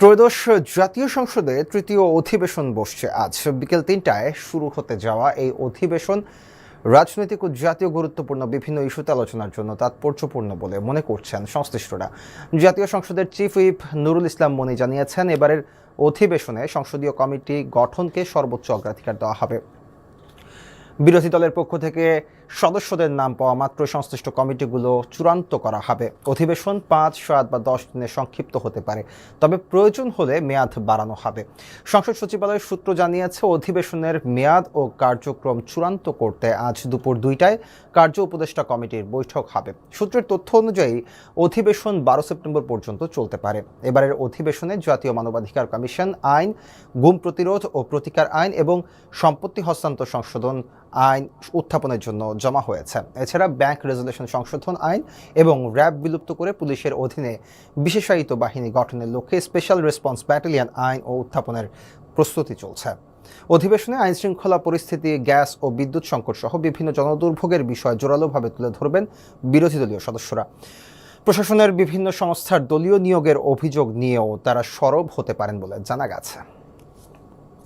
ত্রয়োদশ জাতীয় সংসদে তৃতীয় অধিবেশন বসছে আজ বিকেল ৩টায় শুরু হতে যাওয়া এই অধিবেশন রাজনৈতিক ও জাতীয় গুরুত্বপূর্ণ বিভিন্ন ইস্যুতে আলোচনার জন্য তাৎপর্যপূর্ণ বলে মনে করছেন সংশ্লিষ্টরা। জাতীয় সংসদের চিফ হুইপ নুরুল ইসলাম মনি জানিয়েছেন, এবারের অধিবেশনে সংসদীয় কমিটি গঠনকে সর্বোচ্চ অগ্রাধিকার দেওয়া হবে। বিরোধী দলের পক্ষ থেকে সদস্যদের নাম পাওয়া মাত্র সংশ্লিষ্ট কমিটিগুলো চূড়ান্ত করা হবে। অধিবেশন ৫, ৭ বা ১০ দিনে সংক্ষিপ্ত হতে পারে, তবে প্রয়োজন হলে মেয়াদ বাড়ানো হবে। সংসদ সচিবালয়ের সূত্র জানিয়েছে, অধিবেশনের মেয়াদ ও কার্যক্রম চূড়ান্ত করতে আজ দুপুর ২টায় কার্য উপদেষ্টা কমিটির বৈঠক হবে। সূত্রের তথ্য অনুযায়ী অধিবেশন ১২ সেপ্টেম্বর পর্যন্ত চলতে পারে। এবারের অধিবেশনে জাতীয় মানবাধিকার কমিশন আইন, গুম প্রতিরোধ ও প্রতিকার আইন এবং সম্পত্তি হস্তান্তর সংশোধন আইন উত্থাপনের জন্য জমা হয়েছে। এছাড়া ব্যাংক রেজুলেশন সংশোধন আইন এবং র্যাব বিলুপ্ত করে পুলিশের অধীনে বিশেষায়িত বাহিনী গঠনের লক্ষ্যে স্পেশাল রেসপন্স ব্যাটালিয়ন আইন ও উত্থাপনের প্রস্তুতি চলছে। অধিবেশনে আইন শৃঙ্খলা পরিস্থিতি, গ্যাস ও বিদ্যুৎ সংকট সহ বিভিন্ন জনদুর্ভোগের বিষয় জোরালোভাবে তুলে ধরবেন বিরোধী দলীয় সদস্যরা। প্রশাসনের বিভিন্ন সংস্থার দলীয় নিয়োগের অভিযোগ নিয়েও তারা সরব হতে পারেন বলে জানা গেছে।